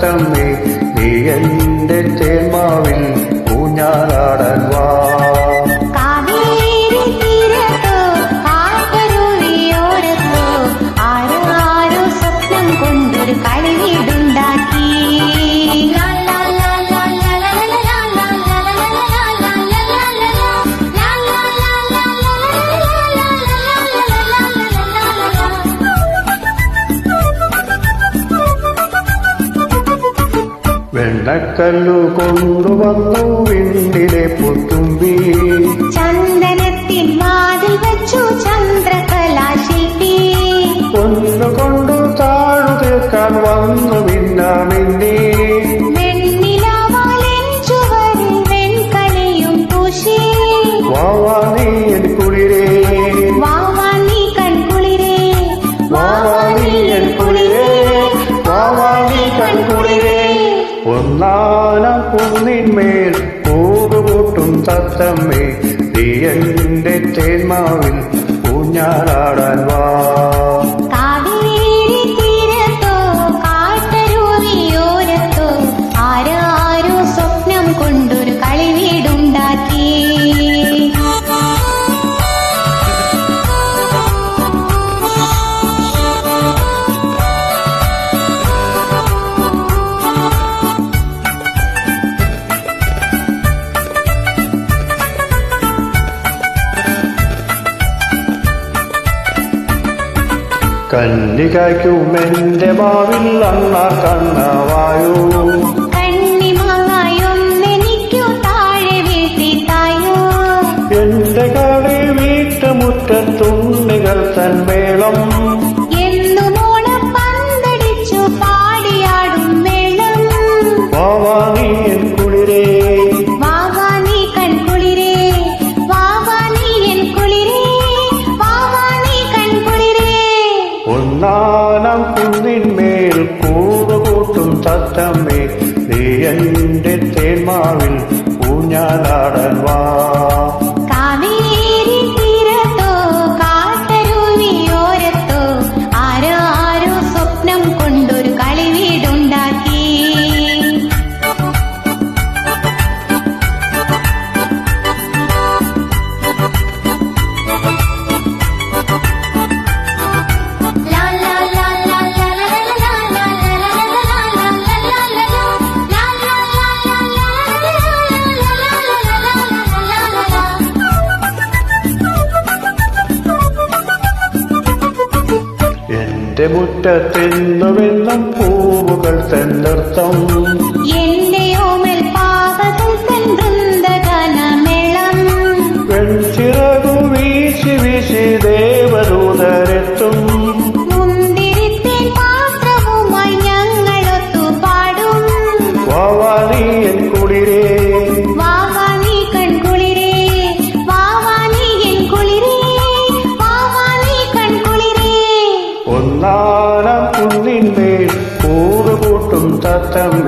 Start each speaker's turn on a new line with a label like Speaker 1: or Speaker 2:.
Speaker 1: തത്തമ്മേ നീ എന്റെ തേന്മാവിൽ ഊഞ്ഞാലാടാൻ വാ. വെണ്ണക്കല്ലു കൊണ്ടുവന്നു വിണ്ണിലെ പുത്തുമ്പി,
Speaker 2: ചന്ദനത്തിൻ വാതിൽ വെച്ചു ചന്ദ്രകലാശില്പി,
Speaker 1: പൊന്നുകൊണ്ടു താഴു തീർക്കാൻ വന്നു മിന്നാമിന്നി,
Speaker 2: വെണ്ണിലാവാലെൻ ചുവരിൽ വെൺകലയും പൂശി,
Speaker 1: വാവാ നീ എൻ കുളിരേ,
Speaker 2: വാവാ നീ കൺകുളിരേ,
Speaker 1: വാവാ നീ എൻ കുളിരേ, വാവാ നീ കൺകുളിരേ. ഒന്നാനം കുന്നിന്മേൽ കൂടുകൂട്ടും തത്തമ്മേ നീ എന്റെ തേന്മാവിൽ ഊഞ്ഞാലാടാൻ വാ.
Speaker 2: കാവേരി തീരത്തോ കാട്ടരുവിയോരത്തോ ആരാരോ സ്വപ്നം കൊണ്ടൊരു കളിവീടുണ്ടാക്കി.
Speaker 1: കന്നികയ്ക്കുമെന്റെ മാവിൽ അണ്ണ കണ്ണവായോ,
Speaker 2: കണ്ണിമാങ്ങായൊന്നെനിക്കു താഴെ വീഴ്ത്തിത്തായോ,
Speaker 1: എന്റെ കളി വീട്ടുമുറ്റത്തുണ്ണികൾ തന്മേളം,
Speaker 2: എന്നുമോണം പന്തടിച്ചു പാടിയാടും മേളം,
Speaker 1: വാവാ നീ എൻ കുളിരേ,
Speaker 2: വാവാ നീ കൺകുളിരേ, വാവാ നീ എൻ കുളിരേ, വാവാ നീ കൺകുളിരേ.
Speaker 1: ഒന്നാനം കുന്നിന്മേൽ കൂടുകൂട്ടും തത്തമ്മേ നീ എന്റെ തേന്മാവിൽ ഊഞ്ഞാലാടാൻ വാ.
Speaker 2: കാവേരി തീരത്തോ കാട്ടരുവിയോരത്തോ ആരാരോ സ്വപ്നം കൊണ്ടൊരു കളിവീടുണ്ടാക്കി.
Speaker 1: എന്റെ മുറ്റത്തെന്നുമെന്നും പൂവുകൾ തന്നർത്ഥം,
Speaker 2: എന്റെ ഓമൽ പാവകൾ തൃന്ദഗാനമേളം,
Speaker 1: വെൺചിറകു വീശി വീശി ദേവദൂതരെത്തും,
Speaker 2: മുന്തിരിത്തേൻ പാത്രവുമായി ഞങ്ങളൊത്തു പാടും,
Speaker 1: വാവാ നീ എൻ കുളിരേ,
Speaker 2: വാവാ നീ കൺകുളിരേ, വാവാ നീ എൻ കുളിരേ, വാവാ നീ കൺകുളിരേ.
Speaker 1: ഒന്നാനം കുന്നിന്മേൽ കൂടുകൂട്ടും തത്തമ്മേ